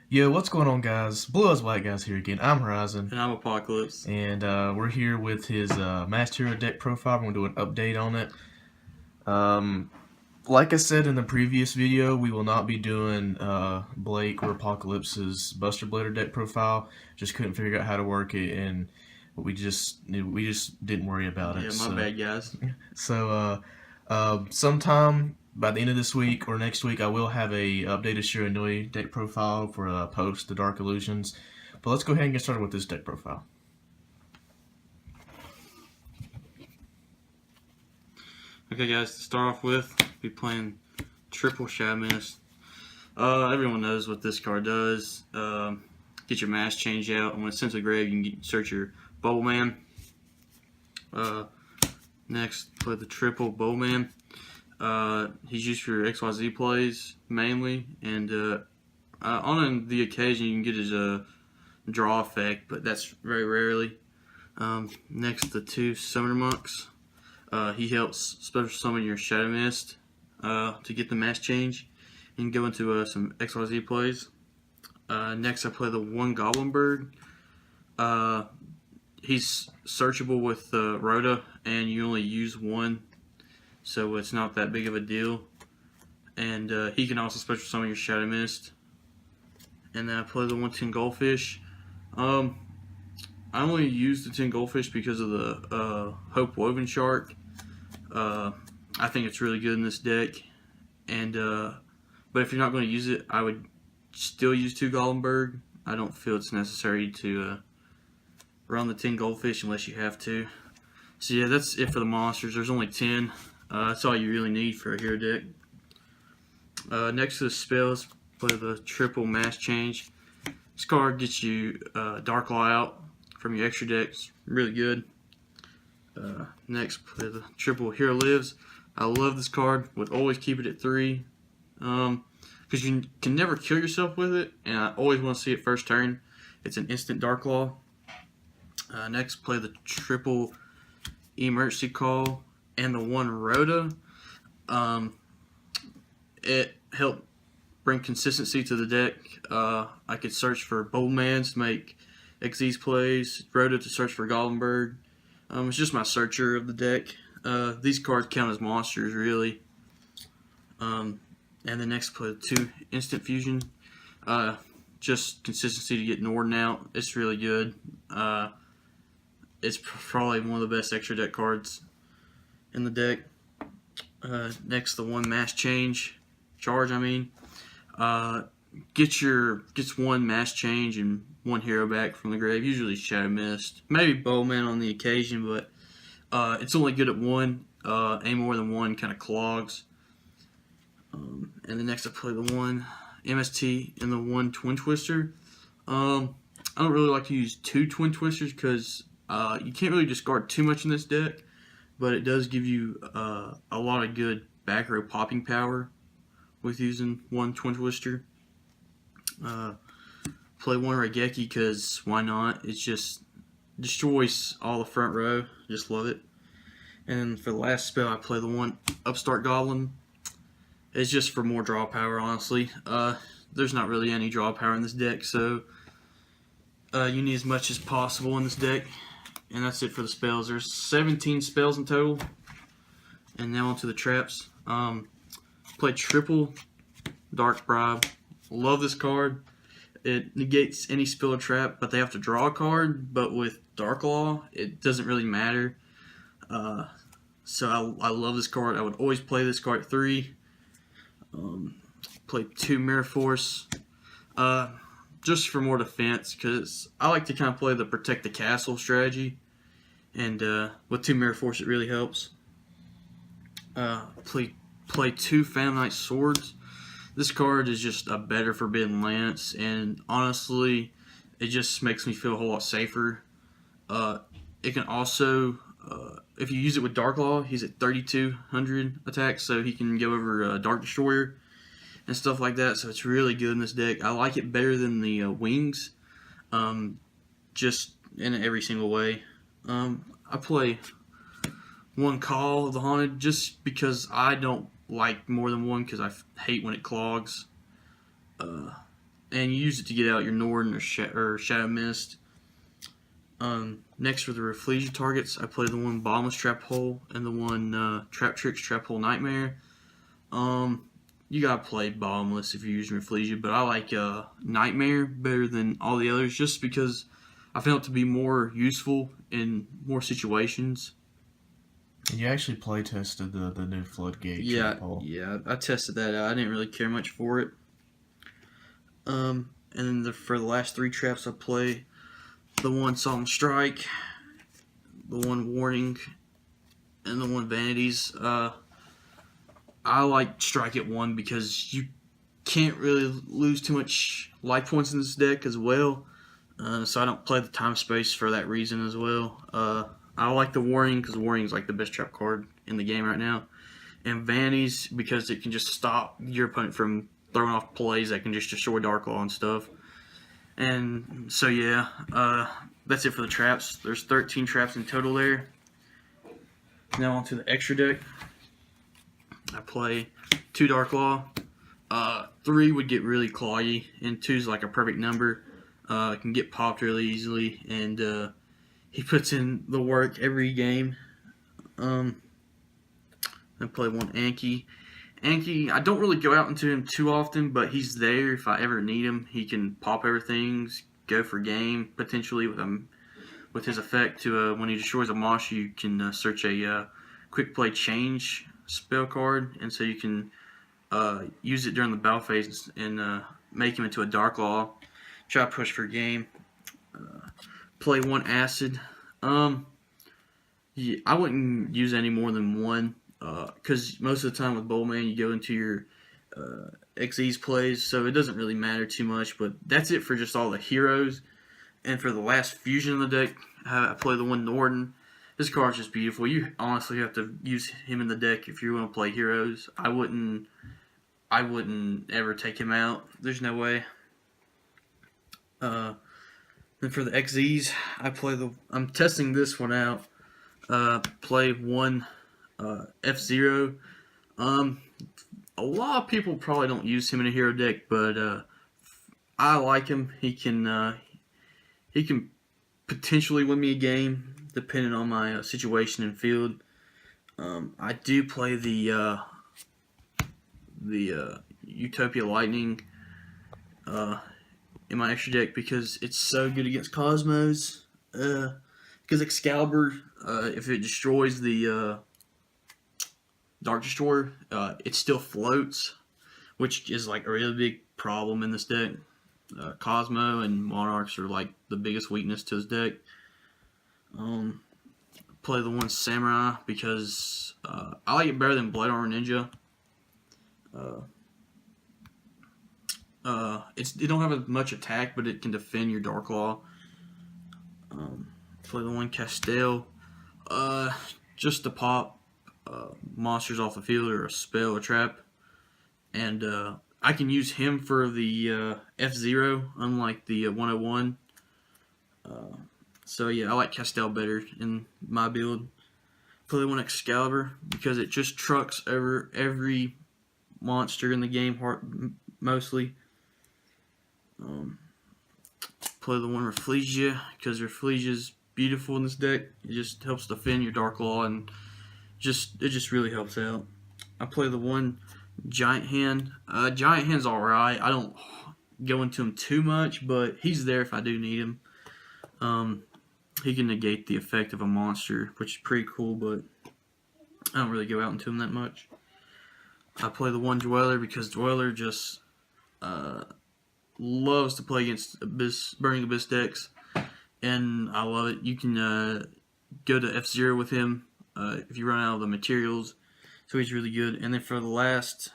Yo, what's going on, guys? Blue Eyes White Guys here again. I'm Horizon, And I'm Apocalypse. and we're here with his Master Hero deck profile. We're going to do an update on it. Like I said in the previous video, we will not be doing Blake or Apocalypse's Buster Blader deck profile. Just couldn't figure out how to work it, and we just didn't worry about it. Yeah, my bad, guys. So, sometime by the end of this week or next week, I will have a updated SHIRANUI deck profile for post the Dark Illusions. But let's go ahead and get started with this deck profile. Okay, guys, to start off with, be playing triple Shadow Mist. Everyone knows what this card does. Get your mass change out, and when it's sent to the grave, you can search your Bubble Man. Next, play the triple Bubble Man. He's used for XYZ plays mainly, and on the occasion you can get his draw effect, but that's very rarely. Next, the two Summoner Monks. He helps special summon your Shadow Mist to get the mass change and go into some XYZ plays. Next, I play the one Goblin Bird. He's searchable with Rhoda, and you only use one, so it's not that big of a deal. And he can also special summon your Shadow Mist. And then I play the 1/10 Goldfish. I only use the 10 Goldfish because of the Hope Woven Shark. I think it's really good in this deck. And but if you're not going to use it, I would still use 2 Golemberg. I don't feel it's necessary to run the 10 Goldfish unless you have to. So yeah, that's it for the monsters. There's only 10. That's all you really need for a hero deck. Next to the spells, play the triple Mass Change. This card gets you Dark Law out from your extra decks. Really good. Next, play the triple Hero Lives. I love this card. Would always keep it at 3. Because you can never kill yourself with it, and I always want to see it first turn. It's an instant Dark Law. Next, play the triple Emergency Call and the one Rhoda. It helped bring consistency to the deck. I could search for Boldmans to make XYZ plays, Rhoda to search for Golenberg. It's just my searcher of the deck. These cards count as monsters, really. And then next, play the 2 Instant Fusion. Just consistency to get Norden out. It's really good. It's probably one of the best extra deck cards in the deck. Next, the 1 Mass Change. Charge, I mean. Gets 1 Mass Change and 1 hero back from the grave. Usually Shadow Mist. Maybe Bowman on the occasion, but it's only good at 1. Any more than 1 kind of clogs. And then next I play the 1 MST and the 1 Twin Twister. I don't really like to use 2 Twin Twisters because you can't really discard too much in this deck, but it does give you a lot of good back row popping power with using 1 Twin Twister. Play 1 Raigeki because why not? It just destroys all the front row. Just love it. And for the last spell, I play the 1 Upstart Goblin. It's just for more draw power, honestly. There's not really any draw power in this deck, so you need as much as possible in this deck. And that's it for the spells. There's 17 spells in total. And now onto the traps. Play triple Dark Bribe. Love this card. It negates any spell or trap, but they have to draw a card. But with Dark Law, it doesn't really matter. So I love this card. I would always play this card at 3. Play 2 Mirror Force. Just for more defense, because I like to kind of play the Protect the Castle strategy. And with 2 Mirror Force, it really helps. Play 2 Phantom Knight Swords. This card is just a better Forbidden Lance, and honestly, it just makes me feel a whole lot safer. It can also, if you use it with Dark Law, he's at 3,200 attack, so he can go over Dark Destroyer and stuff like that, so it's really good in this deck. I like it better than the Wings, just in every single way. I play 1 Call of the Haunted just because I don't like more than 1 because I hate when it clogs. and you use it to get out your Norden or Shadow Mist. Next for the Rafflesia targets, I play the one Bottomless Trap Hole and the one Trap Tricks Trap Hole Nightmare. You gotta play Bottomless if you're using Rafflesia, but I like Nightmare better than all the others just because I found it to be more useful in more situations. And you actually play tested the new Floodgate trap hole. Yeah, I tested that out. I didn't really care much for it. And then for the last 3 traps, I play the one Solemn Strike, the one Warning, and the one Vanities. I like Strike at 1 because you can't really lose too much life points in this deck as well. So I don't play the Time Space for that reason as well. I like the Warning because Warning is like the best trap card in the game right now. And Vanities because it can just stop your opponent from throwing off plays that can just destroy Dark Law and stuff. And so yeah, that's it for the traps. There's 13 traps in total there. Now onto the extra deck. I play 2 Dark Law. 3 would get really clawy, and 2 is like a perfect number. It can get popped really easily, and he puts in the work every game. I play 1 Anki. Anki, I don't really go out into him too often, but he's there if I ever need him. He can pop everything, go for game, potentially with his effect to when he destroys a monster, you can search a quick play change spell card, and so you can use it during the battle phase and make him into a Dark Law. Try to push for game. Play 1 Acid. Yeah, I wouldn't use any more than 1 because most of the time with Bowlman you go into your XE's plays, so it doesn't really matter too much. But that's it for just all the heroes. And for the last fusion in the deck, I play the 1 Norden. This card's just beautiful. You honestly have to use him in the deck if you want to play heroes. I wouldn't ever take him out. There's no way. Then for the XZs, I'm testing this one out. Play 1 F-Zero. A lot of people probably don't use him in a hero deck, but I like him. He can potentially win me a game depending on my situation and field. I do play the Utopia Lightning in my extra deck because it's so good against Cosmos. Because Excalibur, if it destroys the Dark Destroyer, it still floats, which is like a really big problem in this deck. Cosmo and Monarchs are like the biggest weakness to his deck. Play the 1 Samurai because I like it better than Blade Armor Ninja. It don't have as much attack, but it can defend your Dark Law. Play the 1 Castell, just to pop monsters off the field or a spell or trap, and I can use him for the F-Zero, unlike the 101. So yeah, I like Castell better in my build. Play the 1 Excalibur because it just trucks over every monster in the game, mostly. Play the 1 Rafflesia because Rafflesia's beautiful in this deck. It just helps defend your Dark Law and it just really helps out. I play the 1 Giant Hand. Giant Hand's alright. I don't go into him too much, but he's there if I do need him. He can negate the effect of a monster, which is pretty cool, but I don't really go out into him that much. I play the 1 Dweller because Dweller just loves to play against Burning Abyss decks, and I love it. You can go to F-Zero with him if you run out of the materials, so he's really good. And then for the last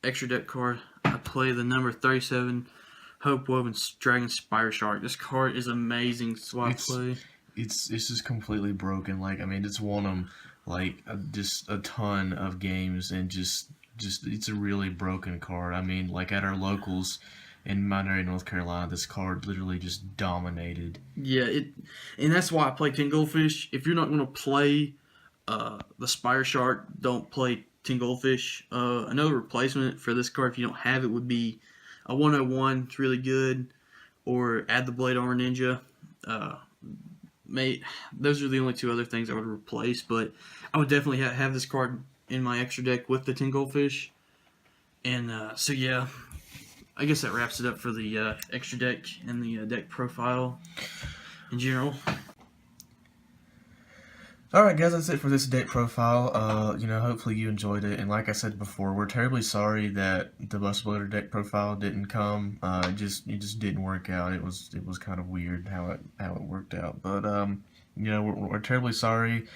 extra deck card, I play the number 37 Hope Woven Dragon Spire Shark. This card is amazing, so I play. It's just completely broken. Like, I mean, it's won them like just a ton of games, and just it's a really broken card. I mean, like at our locals in Monterey, North Carolina, this card literally just dominated. Yeah, and that's why I play Tin Goldfish. If you're not going to play the Spire Shark, don't play Tin Goldfish. Another replacement for this card, if you don't have it, would be A 101 is really good, or add the Blade Armor Ninja. Those are the only two other things I would replace, but I would definitely have this card in my extra deck with the 10 Goldfish. And so yeah, I guess that wraps it up for the extra deck and the deck profile in general. Alright guys, that's it for this deck profile. Hopefully you enjoyed it, and like I said before, we're terribly sorry that the Buster Blader deck profile didn't come. It just didn't work out. It was kind of weird how it worked out. But we're terribly sorry.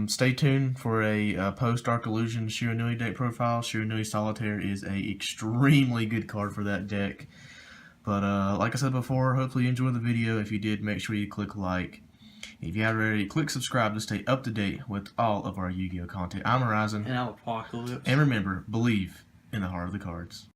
Stay tuned for a post Dark Illusion SHIRANUI deck profile. SHIRANUI Solitaire is a extremely good card for that deck. But like I said before, hopefully you enjoyed the video. If you did, make sure you click like. If you haven't already, click subscribe to stay up to date with all of our Yu-Gi-Oh content. I'm Horizon. And I'm Apocolypse. And remember, believe in the heart of the cards.